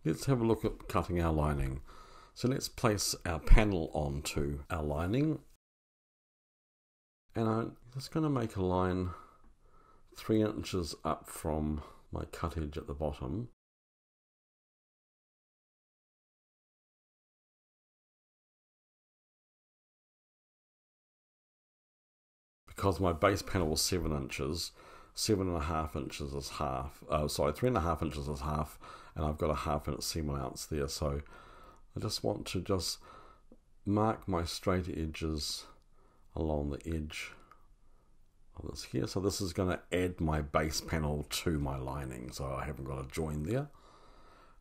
let's have a look at cutting our lining. So let's place our panel onto our lining. And I'm just going to make a line 3 inches up from my cut edge at the bottom. Because my base panel was 7 inches, 7.5 inches is half, 3.5 inches is half, and I've got a ½ inch seam allowance there, so I just want to mark my straight edges along the edge of this here. So this is going to add my base panel to my lining, so I haven't got a join there.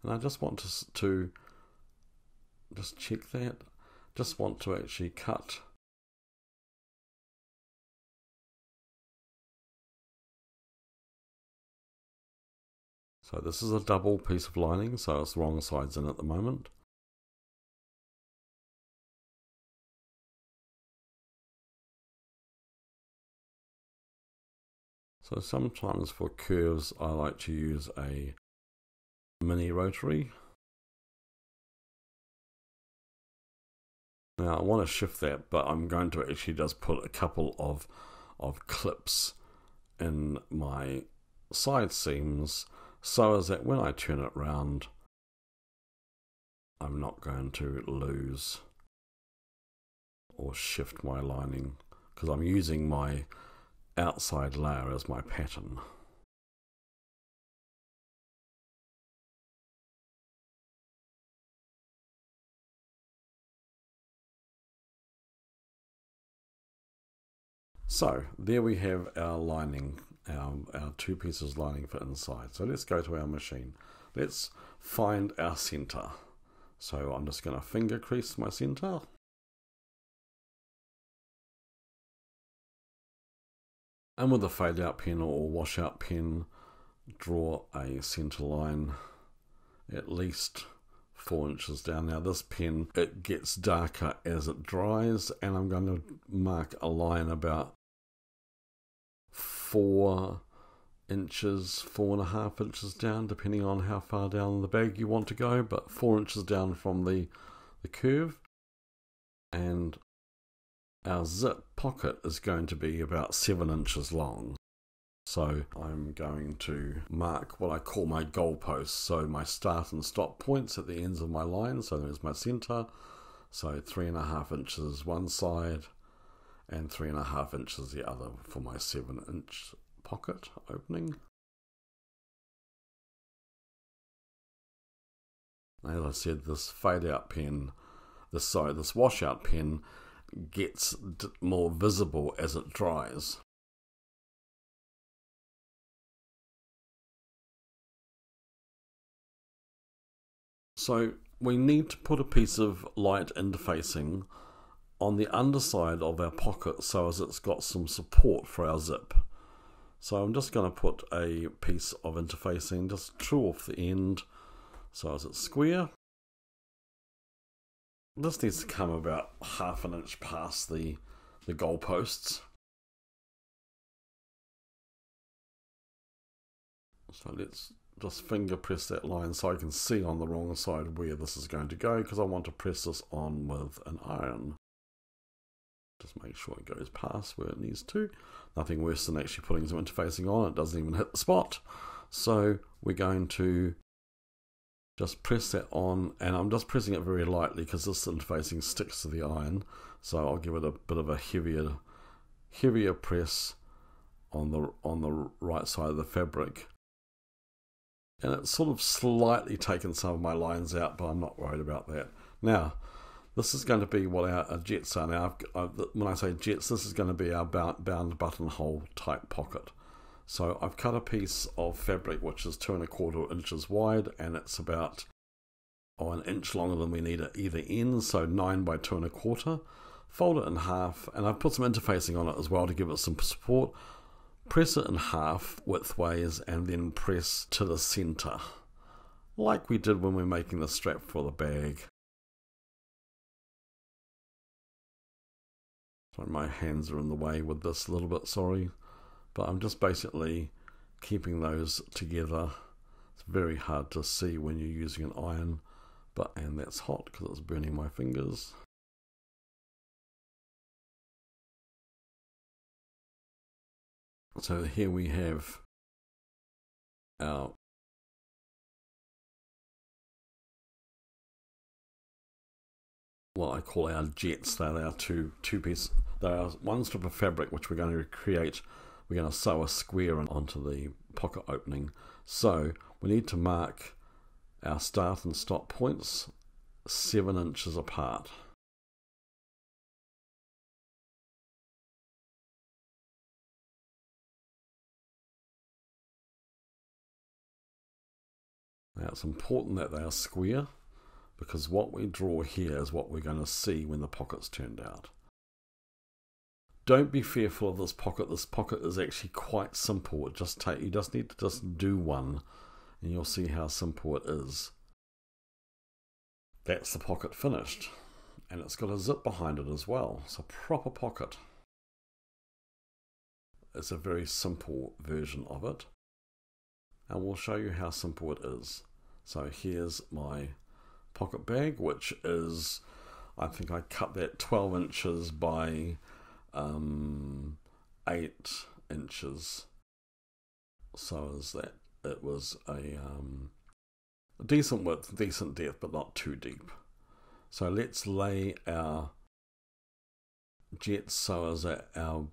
And I just want to just check that, just want to actually cut so this is a double piece of lining, so it's the wrong sides in at the moment. So sometimes for curves I like to use a mini rotary. Now I want to shift that, but I'm going to actually just put a couple of clips in my side seams, so as that when I turn it round, I'm not going to lose or shift my lining, because I'm using my outside layer as my pattern. So there we have our lining, our 2 pieces lining for inside. So let's go to our machine. Let's find our center. So I'm just going to finger crease my center. And with a fade out pen or washout pen, draw a center line at least 4 inches down. Now this pen, it gets darker as it dries, and I'm going to mark a line about 4 inches, 4.5 inches down, depending on how far down the bag you want to go, but 4 inches down from the curve. And our zip pocket is going to be about 7 inches long. So I'm going to mark what I call my goalposts, so my start and stop points at the ends of my line. So there's my center, so 3.5 inches one side and 3.5 inches the other for my 7-inch pocket opening. As I said, this fade out pen, this washout pen gets more visible as it dries. So we need to put a piece of light interfacing on the underside of our pocket, so as it's got some support for our zip. So I'm just going to put a piece of interfacing just true off the end, so as it's square. This needs to come about 1/2 inch past the goalposts. So let's just finger press that line so I can see on the wrong side where this is going to go, because I want to press this on with an iron. Just make sure it goes past where it needs to. Nothing worse than actually putting some interfacing on, it doesn't even hit the spot. So we're going to just press that on, and I'm just pressing it very lightly because this interfacing sticks to the iron. So I'll give it a bit of a heavier press on the right side of the fabric. And it's sort of slightly taken some of my lines out, but I'm not worried about that. Now, this is going to be what our jets are. Now, when I say jets, this is going to be our bound buttonhole type pocket. So I've cut a piece of fabric which is 2¼ inches wide, and it's about 1 inch longer than we need at either end, so 9 by 2¼ Fold it in half, and I've put some interfacing on it as well to give it some support. Press it in half widthways and then press to the center, like we did when we were making the strap for the bag. Sorry, my hands are in the way with this a little bit, sorry. But I'm just basically keeping those together. It's It's very hard to see when you're using an iron, and that's hot because it's burning my fingers. So here we have our what I call our jets. They're our two pieces. They are one strip of fabric which we're going to create. We're going to sew a square onto the pocket opening. So we need to mark our start and stop points 7 inches apart. Now it's important that they are square, because what we draw here is what we're going to see when the pocket's turned out. Don't be fearful of this pocket. This pocket is actually quite simple. You just need to just do one, and you'll see how simple it is. That's the pocket finished, and it's got a zip behind it as well. It's a proper pocket. It's a very simple version of it, and we'll show you how simple it is. So here's my pocket bag, which is, I think I cut that 12 inches by 8 inches, so as that it was a decent width, decent depth, but not too deep. So let's lay our jets so as that our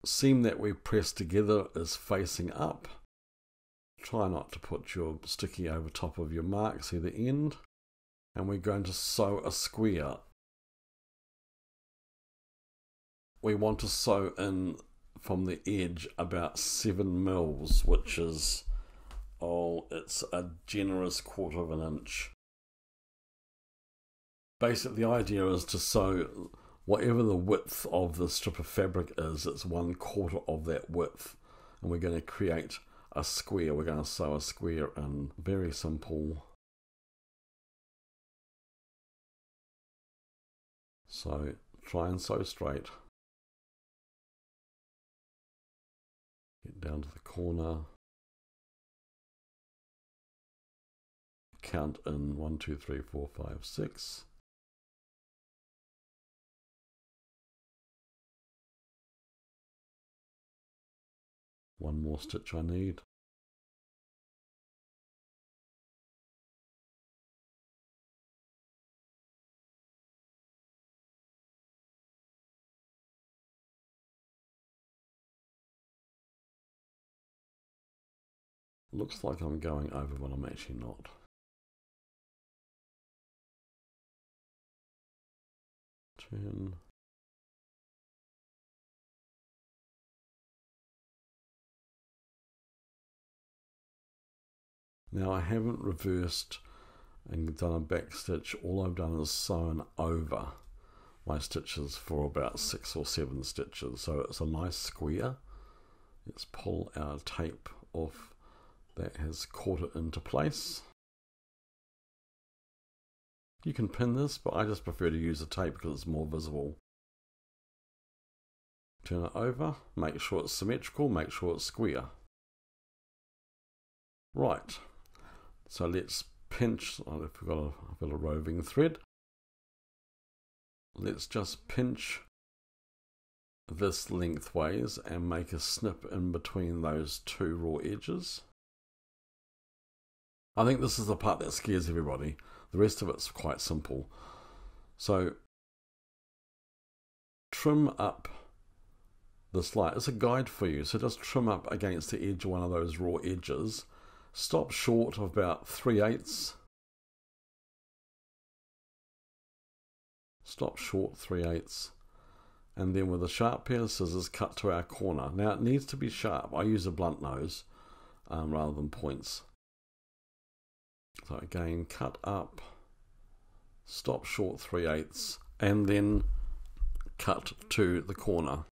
seam that we press together is facing up. Try not to put your sticky over top of your marks either end, and we're going to sew a square. We want to sew in from the edge about 7 mils, which is, it's a generous 1/4 of an inch. Basically, the idea is to sew whatever the width of the strip of fabric is, it's 1/4 of that width, and we're going to create a square. We're going to sew a square in. Very simple. So try and sew straight. Get down to the corner. Count in 1, 2, 3, 4, 5, 6. One more stitch I need. Looks like I'm going over, but I'm actually not. Turn. Now I haven't reversed and done a back stitch. All I've done is sewn over my stitches for about 6 or 7 stitches. So it's a nice square. Let's pull our tape off that has caught it into place. You can pin this, but I just prefer to use the tape because it's more visible. Turn it over, make sure it's symmetrical, make sure it's square. Right, so let's pinch. I've got a roving thread. Let's just pinch this lengthways and make a snip in between those 2 raw edges. I think this is the part that scares everybody. The rest of it's quite simple. So trim up this light. It's a guide for you. So just trim up against the edge of one of those raw edges. Stop short of about 3/8. Stop short 3/8. And then with a sharp pair of scissors, cut to our corner. Now it needs to be sharp. I use a blunt nose rather than points. So again, cut up, stop short 3/8, and then cut to the corner.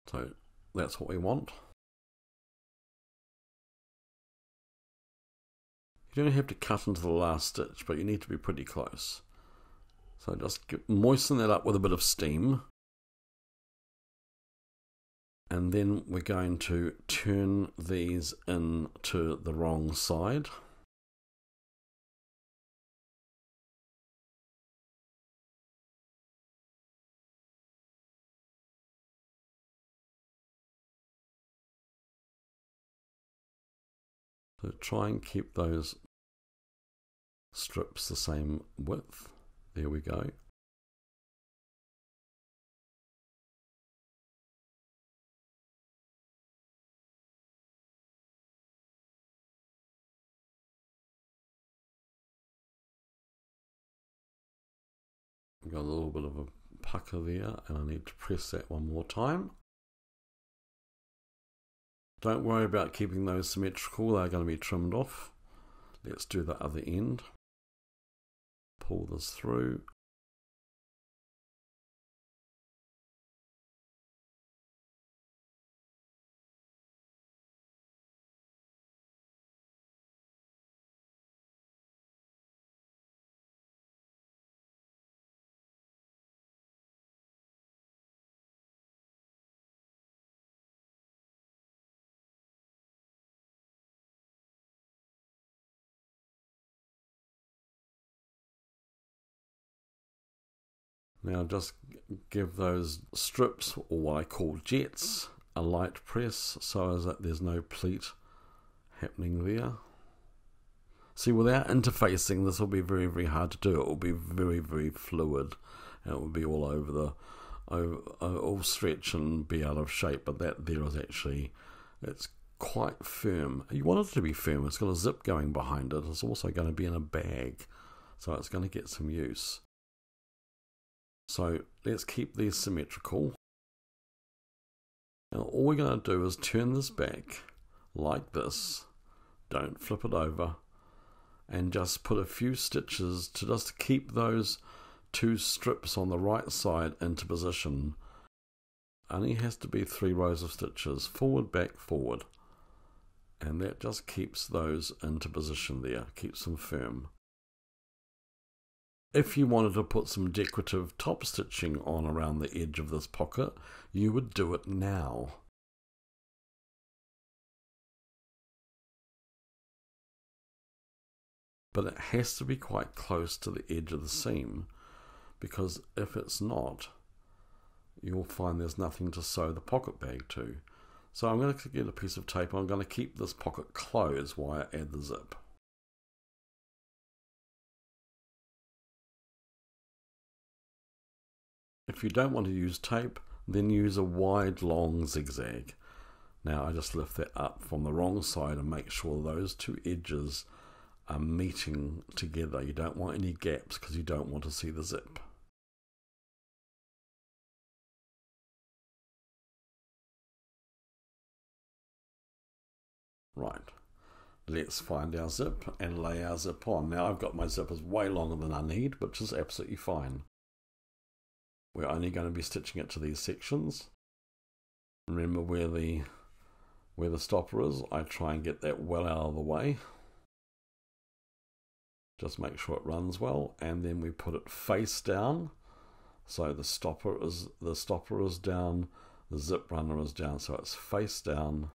So that's what we want. You don't have to cut into the last stitch, but you need to be pretty close. So just moisten that up with a bit of steam. And then we're going to turn these into the wrong side. So try and keep those strips the same width. There we go. I've got a little bit of a pucker there, and I need to press that one more time. Don't worry about keeping those symmetrical, they're going to be trimmed off. Let's do the other end. Pull this through. Now just give those strips, or what I call jets, a light press so as that there's no pleat happening there. See, without interfacing, this will be very, very hard to do. It will be very, very fluid, and it will be all over the, all stretch and be out of shape. But that there is actually, it's quite firm. You want it to be firm. It's got a zip going behind it. It's also going to be in a bag, so it's going to get some use. So let's keep these symmetrical. Now all we're going to do is turn this back like this. Don't flip it over. And just put a few stitches to just keep those two strips on the right side into position. Only has to be 3 rows of stitches. Forward, back, forward. And that just keeps those into position there. Keeps them firm. If you wanted to put some decorative top stitching on around the edge of this pocket, you would do it now. But it has to be quite close to the edge of the seam, because if it's not, you'll find there's nothing to sew the pocket bag to. So I'm going to get a piece of tape. I'm going to keep this pocket closed while I add the zip. If you don't want to use tape, then use a wide, long zigzag. Now I just lift that up from the wrong side and make sure those two edges are meeting together. You don't want any gaps because you don't want to see the zip. Right, let's find our zip and lay our zip on. Now I've got my zippers way longer than I need, which is absolutely fine. We're only going to be stitching it to these sections. Remember where the stopper is, I try and get that well out of the way. Just make sure it runs well, and then we put it face down. So the stopper is down, the zip runner is down, so it's face down.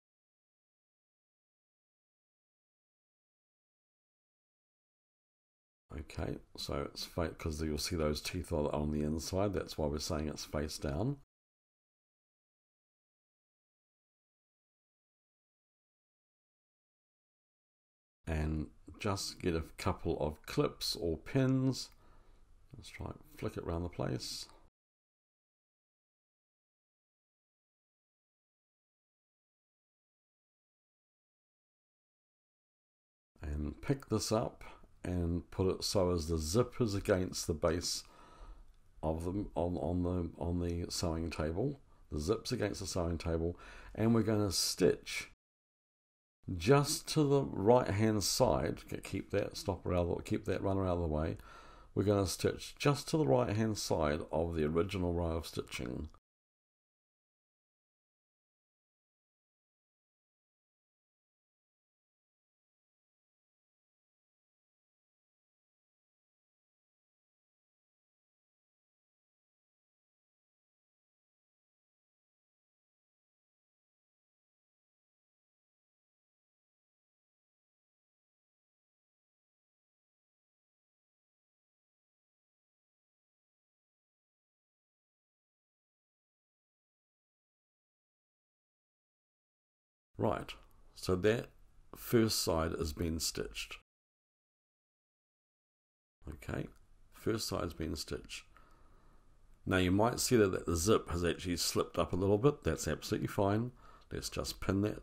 Okay, so it's face, because you'll see those teeth are on the inside, that's why we're saying it's face down. And just get a couple of clips or pins. Let's try and flick it around the place. And pick this up and put it so as the zip is against the base of them on the sewing table. The zip's against the sewing table, and we're going to stitch just to the right hand side. Keep that stopper out, keep that runner out of the way. We're going to stitch just to the right hand side of the original row of stitching. Right, so that first side has been stitched. Okay, first side's been stitched. Now you might see that the zip has actually slipped up a little bit. That's absolutely fine. Let's just pin that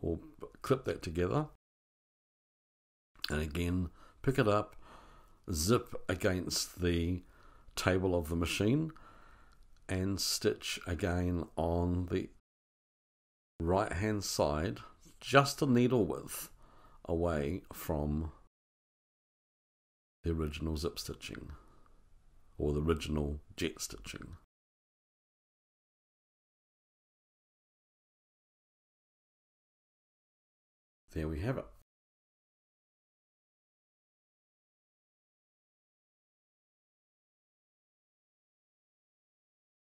or clip that together. And again, pick it up, zip against the table of the machine, and stitch again on the right hand side, just a needle width away from the original zip stitching or the original jet stitching. There we have it.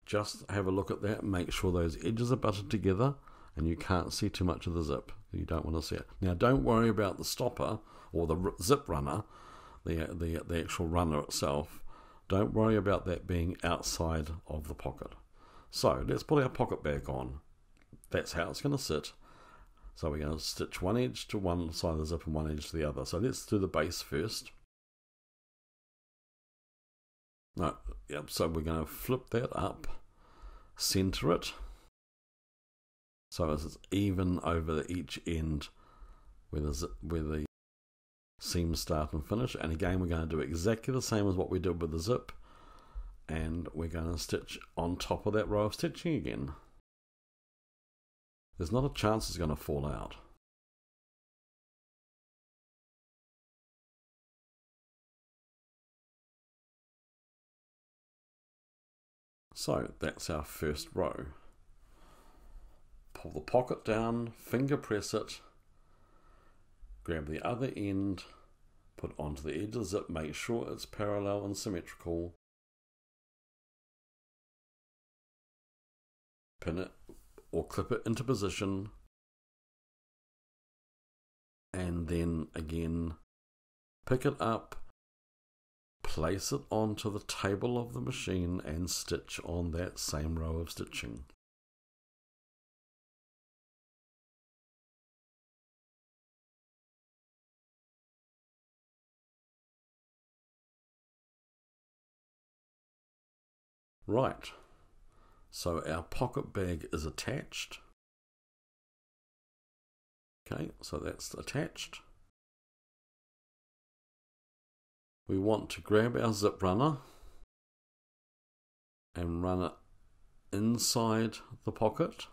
Just have a look at that, make sure those edges are butted together and you can't see too much of the zip. You don't want to see it. Now don't worry about the stopper or the zip runner, the actual runner itself. Don't worry about that being outside of the pocket. So let's put our pocket bag on. That's how it's going to sit. So we're going to stitch one edge to one side of the zip and one edge to the other. So let's do the base first. No, yep, so we're going to flip that up, center it, so it's even over each end where the seams start and finish. And again, we're going to do exactly the same as what we did with the zip, and we're going to stitch on top of that row of stitching again. There's not a chance it's going to fall out. So that's our first row. Pull the pocket down, finger press it, grab the other end, put onto the edge of the zip, make sure it's parallel and symmetrical, pin it or clip it into position, and then again pick it up, place it onto the table of the machine and stitch on that same row of stitching. Right, so our pocket bag is attached. Okay, so that's attached. We want to grab our zip runner and run it inside the pocket.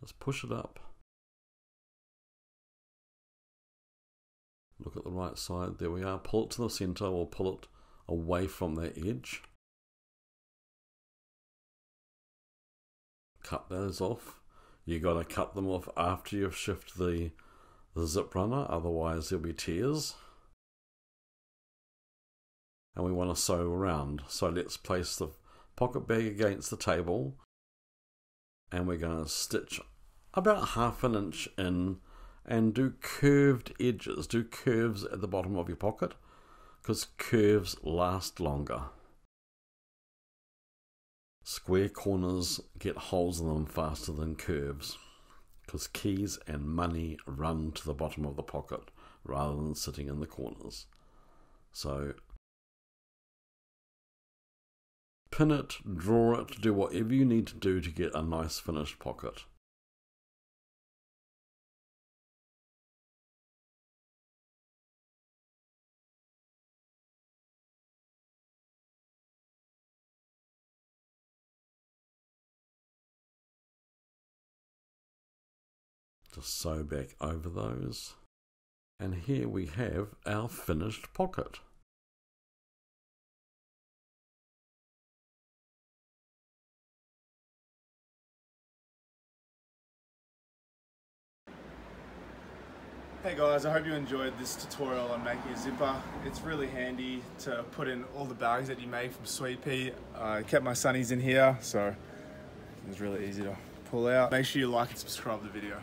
Just push it up. Look at the right side, there we are. Pull it to the center or pull it away from that edge. Cut those off. You got to cut them off after you've shifted the zip runner, otherwise there'll be tears. And we want to sew around. So let's place the pocket bag against the table and we're going to stitch about 1/2 inch in and do curved edges. Do curves at the bottom of your pocket because curves last longer. Square corners get holes in them faster than curves because keys and money run to the bottom of the pocket rather than sitting in the corners. So pin it, draw it, do whatever you need to do to get a nice finished pocket. Just sew back over those. And here we have our finished pocket. Hey guys, I hope you enjoyed this tutorial on making a zipper. It's really handy to put in all the bags that you made from Sweet Pea. I kept my sunnies in here, so it was really easy to pull out. Make sure you like and subscribe to the video.